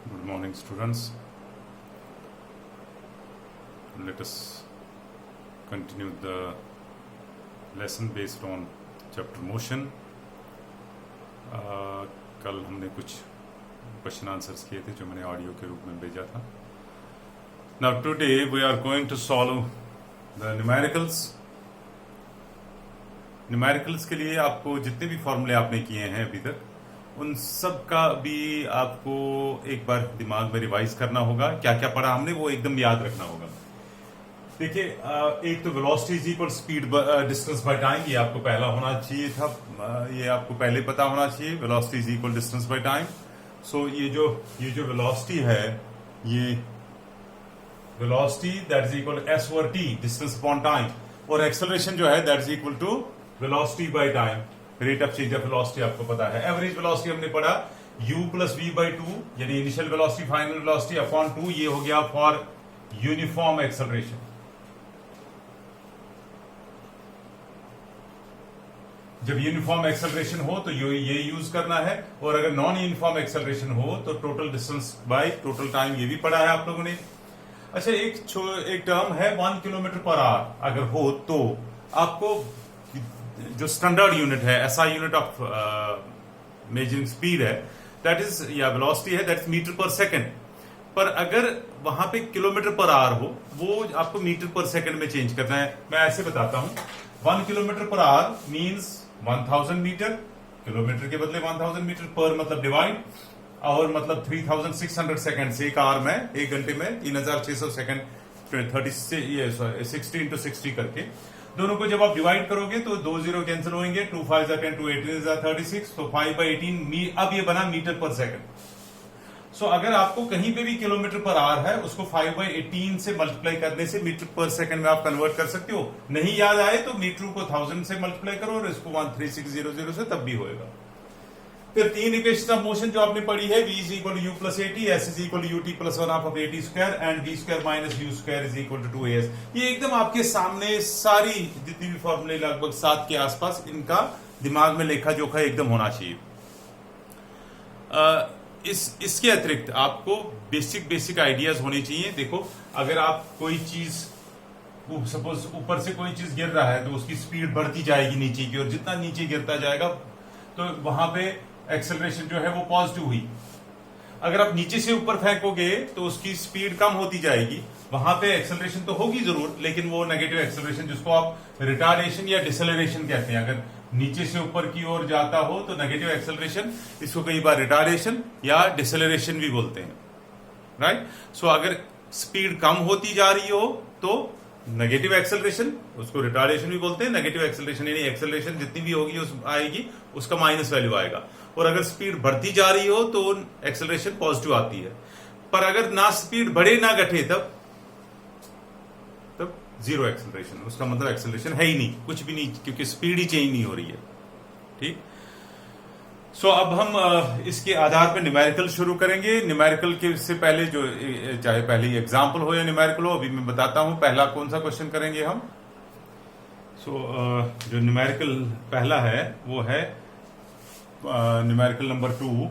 Good morning, students. Let us continue the lesson based on chapter motion. कल हमने कुछ question answers किए थे जो मैंने ऑडियो के रूप में भेजा था. Now today we are going to solve the numericals. Numericals के लिए आपको जितने भी फॉर्मूले आपने किए हैं अभी तक उन सब का भी आपको एक बार दिमाग में रिवाइज करना होगा. क्या क्या पढ़ा हमने वो एकदम याद रखना होगा. देखिए, एक तो velocity is equal speed distance by time, ये आपको पहला होना चाहिए था. ये आपको पहले पता होना चाहिए. Velocity is equal distance by time. So ये जो वेलोसिटी है, ये velocity that is equal s over t, distance upon time. और एक्सेलरेशन जो है that is equal to velocity by time, rate of change of velocity आपको पता है. एवरेज वेलोसिटी हमने पढ़ा u plus v by two, यानी initial velocity final velocity upon 2. ये हो गया फॉर यूनिफॉर्म एक्सेलरेशन. जब यूनिफॉर्म एक्सेलरेशन हो तो ये यूज करना है, और अगर नॉन यूनिफॉर्म एक्सेलरेशन हो तो total distance by total time, ये भी पढ़ा है आप लोगों ने. अच्छा, एक टर्म है 1 किलोमीटर पर आवर. अगर हो तो आपको जो स्टैंडर्ड यूनिट है, SI unit of measuring speed है, दैट इज या वेलोसिटी है, दैट इज मीटर पर सेकंड. पर अगर वहां पे किलोमीटर पर आवर हो, वो आपको मीटर पर सेकंड में चेंज करना है. मैं ऐसे बताता हूं. 1 kilometre per hour means 1000 metre. Kilometre के बदले 1000 मीटर पर मतलब डिवाइड, और मतलब 3600 सेकंड. एक आवर में, एक घंटे में 3600 सेकंड 60 इंटू 60 करके दोनों को जब आप डिवाइड करोगे तो 2 0 कैंसिल होंगे. 2 5 10, 2 18 36. तो 5/18 अब ये बना मीटर पर सेकंड. सो अगर आपको कहीं पे भी किलोमीटर पर आवर है, उसको 5/18 से मल्टीप्लाई करने से मीटर पर सेकंड में आप कन्वर्ट कर सकते हो. नहीं याद आए तो मीटर को 1000 से मल्टीप्लाई करो और इसको 13600 से तब भी होएगा. फिर 3 इक्वेशन ऑफ मोशन जो आपने पढ़ी है, v is equal u plus a t, s is equal u t plus 1 of a t square, and v square minus u square is equal to 2as. ये एकदम आपके सामने सारी जितनी भी फॉर्मूले लगभग 7 के आसपास, इनका दिमाग में लेखा जोखा एकदम होना चाहिए. इसके अतिरिक्त आपको बेसिक आइडियाज होने चाहिए. देखो, अगर आप कोई चीज, सपोज ऊपर से कोई चीज गिर रहा है तो उसकी स्पीड बढ़ती जाएगी नीचे की, और जितना नीचे गिरता जाएगा तो वहां पे एक्सेलरेशन जो है वो पॉजिटिव हुई. अगर आप नीचे से ऊपर फेंकोगे तो उसकी स्पीड कम होती जाएगी. वहां पे एक्सेलरेशन तो होगी जरूर, लेकिन वो नेगेटिव एक्सेलरेशन, जिसको आप रिटार्डेशन या डिसेलरेशन कहते हैं. अगर नीचे से ऊपर की ओर जाता हो तो नेगेटिव एक्सेलरेशन, इसको कई बार रिटार्डेशन या डिसेलरेशन भी बोलते हैं. राइट. सो अगर स्पीड कम होती जा रही हो तो नेगेटिव एक्सेलरेशन, उसको रिटार्डेशन भी बोलते हैं. नेगेटिव एक्सेलरेशन यानी एक्सेलरेशन जितनी भी होगी आएगी, उसका माइनस वैल्यू आएगा. और अगर स्पीड बढ़ती जा रही हो तो एक्सेलरेशन पॉजिटिव आती है. पर अगर ना स्पीड बढ़े ना घटे तब जीरो एक्सेलरेशन. उसका मतलब एक्सेलरेशन है ही नहीं, कुछ भी नहीं, क्योंकि स्पीड ही चेंज नहीं हो रही है. ठीक. सो अब हम इसके आधार पर न्यूमेरिकल शुरू करेंगे. न्यूमेरिकल के से पहले जो, चाहे पहले एग्जाम्पल हो या न्यूमेरिकल हो, अभी मैं बताता हूं पहला कौन सा क्वेश्चन करेंगे हम. सो जो न्यूमेरिकल पहला है वो है न्यूमेरिकल नंबर 2.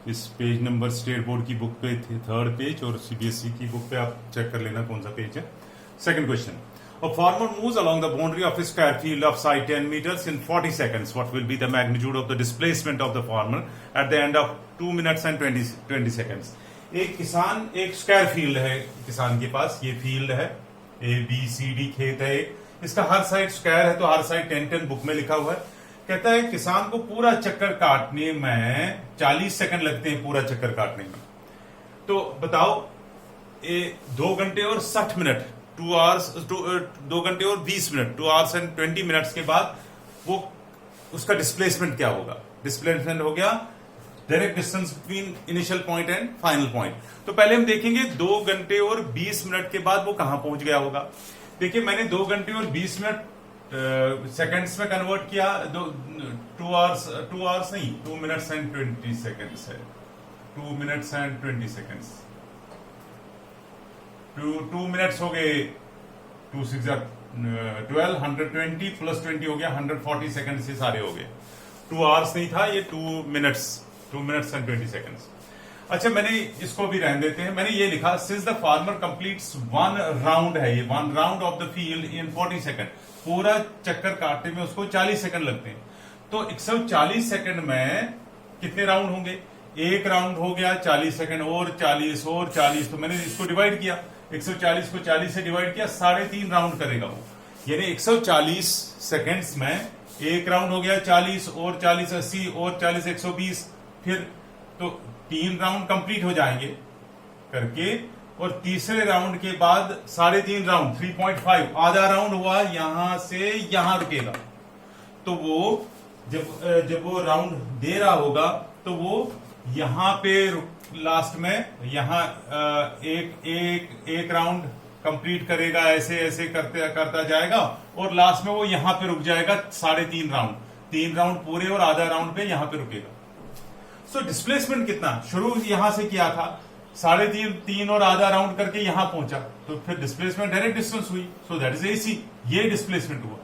इस पेज नंबर स्टेट बोर्ड की बुक पे थे, 3rd पेज, और सीबीएसई की बुक पे आप चेक कर लेना कौन सा पेज है. Second question. A farmer moves along the boundary of a square field of side 10 meters in 40 seconds. What will be the magnitude of the displacement of the farmer at the end of 2 minutes and 20 seconds? एक किसान, एक square field है किसान के पास. ये field है, A B C D खेत है. इसका हर साइड स्क्वायर है, तो हर साइड 10 बुक में लिखा हुआ है. कहता है किसान को पूरा चक्कर काटने में 40 सेकंड लगते हैं. पूरा चक्कर काटने में. तो बताओ, 2 घंटे और 60 मिनट, 2 घंटे और 20 मिनट, 2 hours and 20 मिनट्स के बाद वो उसका डिस्प्लेसमेंट क्या होगा. डिस्प्लेसमेंट हो गया direct distance between initial point and final point. तो पहले हम देखेंगे 2 घंटे और 20 मिनट के बाद वो कहां पहुंच गया होगा. देखिए, मैंने 2 घंटे और 20 मिनट सेकंड्स में कन्वर्ट किया. 2 आवर्स नहीं, 2 मिनट्स एंड 20 सेकंड्स है. 2 मिनट्स एंड 20 सेकंड्स. 2 मिनट्स हो गए, 2 6 12, 120 प्लस 20 हो गया 140 सेकंड से सारे हो गए. 2 आवर्स नहीं था ये, 2 मिनट्स एंड 20 सेकंड्स. अच्छा, मैंने इसको भी रहने देते हैं। मैंने ये लिखा, since the farmer completes one round है, ये one round of the field in 40 second, पूरा चक्कर काटने में उसको 40 सेकंड लगते हैं। तो 140 सेकंड में कितने राउंड होंगे? एक राउंड हो गया 40 सेकंड, और 40 और 40, तो मैंने इसको डिवाइड किया, 140 को 40 से डिवाइड किया, 3.5 राउंड करेगा वो। यानी 140 सेकंड्स में एक राउंड हो गया 40, और 40 80, और 40 120, फिर तो 3 राउंड कंप्लीट हो जाएंगे करके, और तीसरे राउंड के बाद 3.5 राउंड, 3.5 आधा राउंड हुआ, यहां से यहां रुकेगा। तो वो जब वो राउंड दे रहा होगा तो वो यहां पे लास्ट में यहां एक राउंड कंप्लीट करेगा, ऐसे ऐसे करता जाएगा, और लास्ट में वो यहां पे रुक जाएगा 3.5 राउंड, 3 राउंड पूरे और आधा राउंड पे यहां पे रुकेगा। सो डिस्प्लेसमेंट कितना? शुरू यहां से किया था, 3.5 और आधा राउंड करके यहां पहुंचा, तो फिर डिस्प्लेसमेंट डायरेक्ट डिस्टेंस हुई, सो दैट इज AC, ये डिस्प्लेसमेंट हुआ।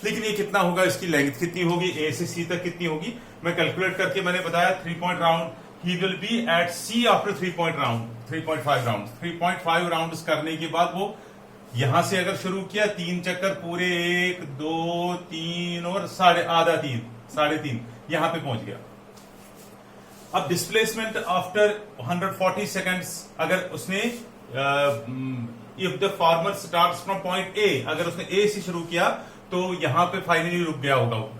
लेकिन ये कितना होगा, इसकी लेंथ कितनी होगी, A से C तक कितनी होगी, मैं कैलकुलेट करके मैंने बताया 3 point round, he will be at C after 3.5 round. 3.5 round करने के बाद वो यहां से अगर शुरू किया, 3 चक्कर पूरे, 1 2 3 और आधा 3.5 यहां पे पहुंच गया। अब डिस्प्लेसमेंट आफ्टर 140 सेकंड्स, अगर उसने if the farmer starts from point A, अगर उसने A से शुरू किया तो यहां पे फाइनली रुक गया होगा वो।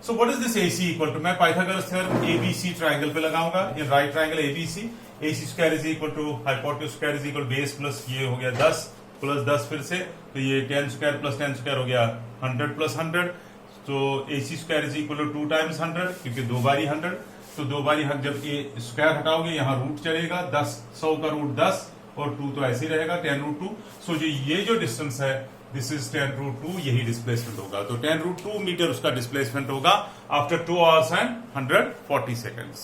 So what is this AC equal to, मैं पाइथागोरस थ्योरम ABC ट्राइंगल पे लगाऊंगा, in right triangle ABC, AC square is equal to hypotenuse square is equal base plus ये हो गया 10 प्लस 10 फिर से, तो ये 10 स्क्वायर प्लस 10 स्क्वायर हो गया 100 प्लस 100, तो AC square is equal to 2 times 100, क्योंकि 2 बारी 100, तो 2 बारी जब ये स्क्वायर हटाओगे यहाँ रूट चलेगा, 100 का रूट 10 और 2 तो ऐसे ही रहेगा 10 रूट 2। सो ये जो डिस्टेंस है दिस इज 10 रूट 2, यही डिस्प्लेसमेंट होगा। तो 10 रूट 2 मीटर उसका डिस्प्लेसमेंट होगा आफ्टर 2 आवर्स एंड 140 सेकेंड्स।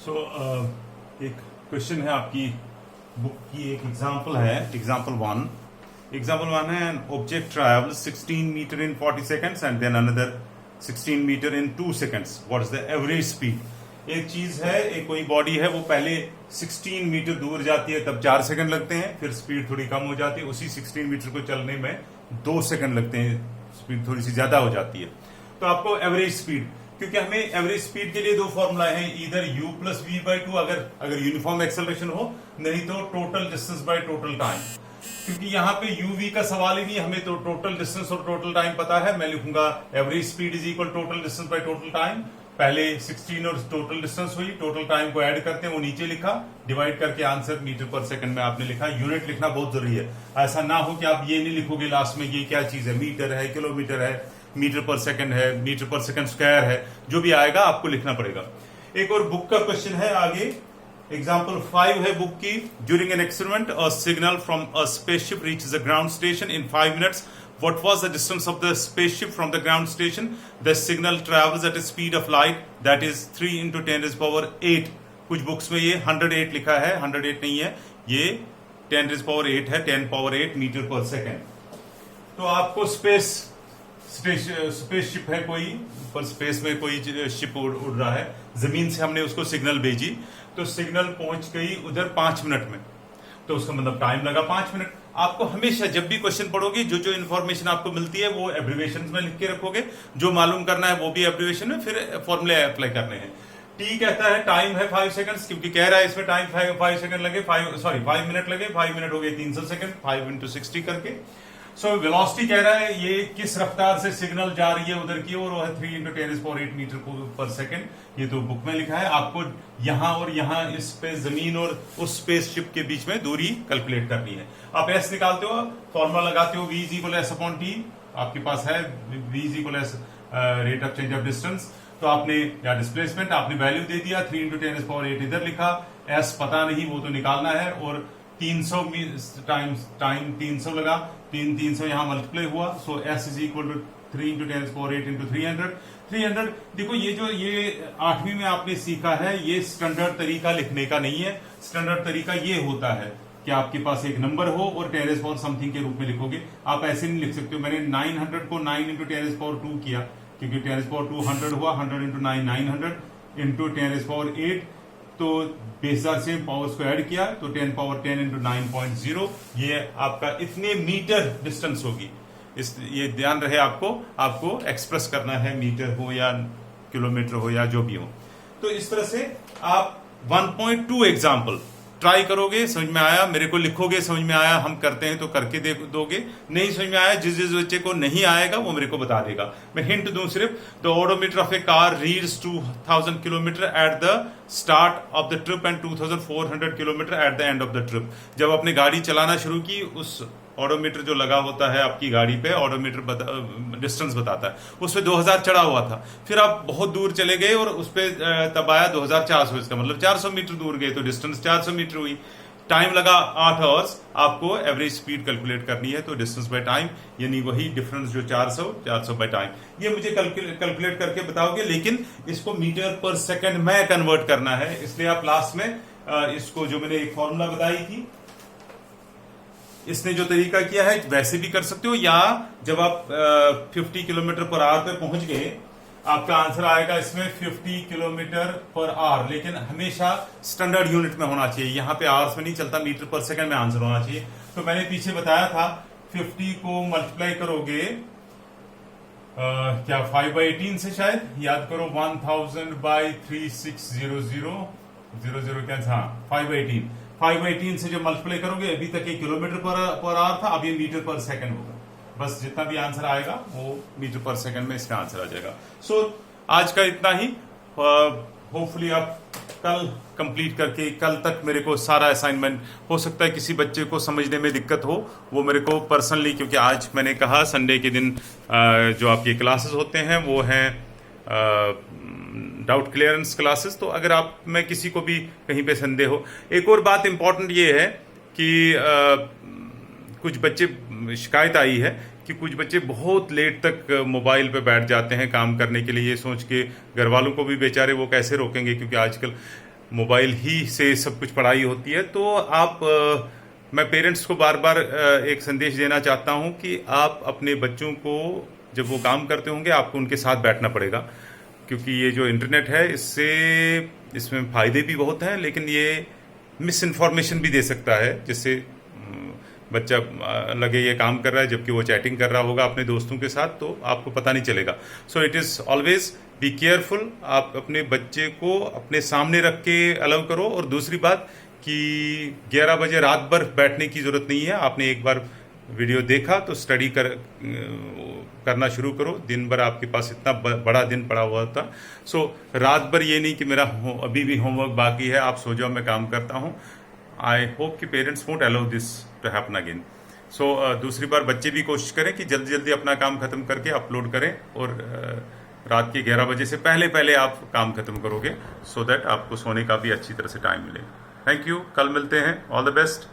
सो एक क्वेश्चन है आपकी बुक की, एक एग्जाम्पल है, एग्जाम्पल 1 है, an object travels 16 metre in 40 seconds and then another 16 metre in 2 seconds, what is the average speed. एक चीज है, एक कोई बॉडी है, वो पहले 16 मीटर दूर जाती है तब 4 सेकंड लगते हैं, फिर स्पीड थोड़ी कम हो जाती है, उसी 16 मीटर को चलने में 2 सेकंड लगते हैं, स्पीड थोड़ी सी ज्यादा हो जाती है। तो आपको एवरेज स्पीड, क्योंकि हमें एवरेज स्पीड के लिए 2 फॉर्मूला है, इधर u प्लस v/2 अगर यूनिफॉर्म एक्सेलरेशन हो, नहीं तो total distance by total time. क्योंकि यहाँ पे uv का सवाल ही नहीं, हमें तो टोटल डिस्टेंस और टोटल टाइम पता है। मैं लिखूंगा average speed is equal total distance by total time. पहले 16 और टोटल डिस्टेंस हुई, टोटल टाइम को ऐड करते हैं, वो नीचे लिखा, डिवाइड करके आंसर मीटर पर सेकंड में आपने लिखा। यूनिट लिखना बहुत जरूरी है, ऐसा ना हो कि आप ये नहीं लिखोगे लास्ट में ये क्या चीज है, मीटर है, किलोमीटर है, मीटर पर सेकंड है, मीटर पर सेकंड स्क्वायर है, जो भी आएगा आपको लिखना पड़ेगा। एक और बुक का क्वेश्चन है आगे, एग्जाम्पल 5 है बुक की। During an experiment a signal from a spaceship reaches the ground station in 5 minutes. What was the distance of the spaceship from the ground station? The signal travels at a speed of light, that is 3 into 10⁸. कुछ books में ये 108 लिखा है, 108 नहीं है, ये 10⁸ है, 10⁸ metre पर सेकेंड। तो आपको स्पेसशिप है कोई, पर स्पेस में कोई शिप उड़ रहा है, जमीन से हमने उसको सिग्नल भेजी, तो सिग्नल पहुंच गई उधर 5 मिनट में, तो उसका मतलब टाइम लगा 5 मिनट। आपको हमेशा जब भी क्वेश्चन पढ़ोगे, जो इन्फॉर्मेशन आपको मिलती है वो एब्रिविएशन में लिख के रखोगे, जो मालूम करना है वो भी एब्रिविएशन में, फिर फॉर्मूले अप्लाई करने हैं। टी कहता है टाइम है 5 सेकंड्स, क्योंकि कह रहा है इसमें टाइम 5 सेकंड लगे, 5 मिनट लगे, 5 मिनट हो गए 300 सेकंड, 5 into 60 करके। सो वेलोसिटी कह रहा है ये किस रफ्तार से सिग्नल जा रही है उधर की ओर, वो है 3 into 10⁸ मीटर पर सेकंड। ये तो बुक में लिखा है, आपको यहां और यहां इस पे जमीन और उस स्पेसशिप के बीच में दूरी कैलकुलेट करनी है। आप एस निकालते हो, फॉर्मूला लगाते हो, v = s/t, आपके पास है v = s rate of change of distance. तो आपने या डिस्प्लेसमेंट आपने वैल्यू दे दिया, 3 into 10⁸ इधर लिखा, s पता नहीं वो तो निकालना है, और 300 टाइम्स टाइम 300 लगा, 300 यहां मल्टीप्लाई हुआ, सो s = 3 into 10⁸ into 300। देखो ये 8वीं में आपने सीखा है, ये स्टैंडर्ड तरीका लिखने का नहीं है। स्टैंडर्ड तरीका ये होता है कि आपके पास एक नंबर हो और 10⁻ समथिंग के रूप में लिखोगे, आप ऐसे नहीं लिख सकते हो। मैंने 900 को 9 into 10⁻2 किया, क्योंकि 10⁻2 100 हुआ, 100 into 9 900, इंटू 10⁸ तो बेस 1000 से पावर्स को ऐड किया तो 10⁻10 इंटू 9.0 ये आपका इतने मीटर डिस्टेंस होगी। ये ध्यान रहे आपको एक्सप्रेस करना है, मीटर हो या किलोमीटर हो या जो भी हो। तो इस तरह से आप 1.2 एग्जाम्पल ट्राई करोगे, समझ में आया मेरे को लिखोगे, समझ में आया हम करते हैं तो करके दोगे, नहीं समझ में आया जिस बच्चे को नहीं आएगा वो मेरे को बता देगा। मैं हिंट दूं सिर्फ, the odometer of A car reads 2000 kilometre at the start of the trip and 2400 kilometre at the end of the trip. जब आपने गाड़ी चलाना शुरू की, उस ऑडोमीटर जो लगा होता है आपकी गाड़ी पे, ऑडोमीटर डिस्टेंस बताता है, उस पर 2000 चढ़ा हुआ था। फिर आप बहुत दूर चले गए और उस पर तब आया 2400, इसका मतलब 400 मीटर दूर गए तो डिस्टेंस 400 मीटर हुई। टाइम लगा 8 आवर्स, आपको एवरेज स्पीड कैलकुलेट करनी है तो डिस्टेंस बाय टाइम, यानी वही डिफरेंस जो 400 बाय टाइम, ये मुझे कैलकुलेट करके बताओगे। लेकिन इसको मीटर पर सेकंड में कन्वर्ट करना है, इसलिए आप लास्ट में इसको जो मैंने एक फॉर्मूला बताई थी, इसने जो तरीका किया है वैसे भी कर सकते हो, या जब आप 50 किलोमीटर पर आवर पे पहुंच गए, आपका आंसर आएगा इसमें 50 किलोमीटर पर आवर, लेकिन हमेशा स्टैंडर्ड यूनिट में होना चाहिए। यहाँ पे आवर्स में नहीं चलता, मीटर पर सेकंड में आंसर होना चाहिए। तो मैंने पीछे बताया था 50 को मल्टीप्लाई करोगे क्या 5/18 से, शायद याद करो, 1000/3600 कैंसिल, हाँ 5/18 से जो मल्टीप्लाई करोगे, अभी तक ये किलोमीटर पर आवर था, अब ये मीटर पर सेकंड होगा। बस जितना भी आंसर आएगा वो मीटर पर सेकंड में इसका आंसर आ जाएगा। सो आज का इतना ही। होपफुली आप कल कंप्लीट करके, कल तक मेरे को सारा असाइनमेंट, हो सकता है किसी बच्चे को समझने में दिक्कत हो, वो मेरे को पर्सनली, क्योंकि आज मैंने कहा संडे के दिन जो आपके क्लासेस होते हैं वो हैं डाउट क्लियरेंस क्लासेस। तो अगर आप में किसी को भी कहीं पे संदेह हो, एक और बात इंपॉर्टेंट ये है कि कुछ बच्चे, शिकायत आई है कि कुछ बच्चे बहुत लेट तक मोबाइल पे बैठ जाते हैं काम करने के लिए, ये सोच के घर वालों को भी बेचारे वो कैसे रोकेंगे, क्योंकि आजकल मोबाइल ही से सब कुछ पढ़ाई होती है। तो आप मैं पेरेंट्स को बार बार एक संदेश देना चाहता हूं कि आप अपने बच्चों को, जब वो काम करते होंगे, आपको उनके साथ बैठना पड़ेगा, क्योंकि ये जो इंटरनेट है इसमें फायदे भी बहुत हैं, लेकिन ये मिस इन्फॉर्मेशन भी दे सकता है, जिससे बच्चा लगे ये काम कर रहा है जबकि वो चैटिंग कर रहा होगा अपने दोस्तों के साथ, तो आपको पता नहीं चलेगा। So it is always be careful. आप अपने बच्चे को अपने सामने रख के अलाउ करो। और दूसरी बात कि 11 बजे रात भर बैठने की जरूरत नहीं है। आपने एक बार वीडियो देखा तो स्टडी करना शुरू करो। दिन भर आपके पास इतना बड़ा दिन पड़ा हुआ था, सो रात भर ये नहीं कि मेरा अभी भी होमवर्क बाकी है, आप सो जाओ मैं काम करता हूँ। आई होप कि parents won't allow this to happen again. So दूसरी बार बच्चे भी कोशिश करें कि जल्दी जल्दी अपना काम खत्म करके अपलोड करें, और रात के 11 बजे से पहले आप काम खत्म करोगे, सो दैट आपको सोने का भी अच्छी तरह से टाइम मिले। थैंक यू, कल मिलते हैं। All the best.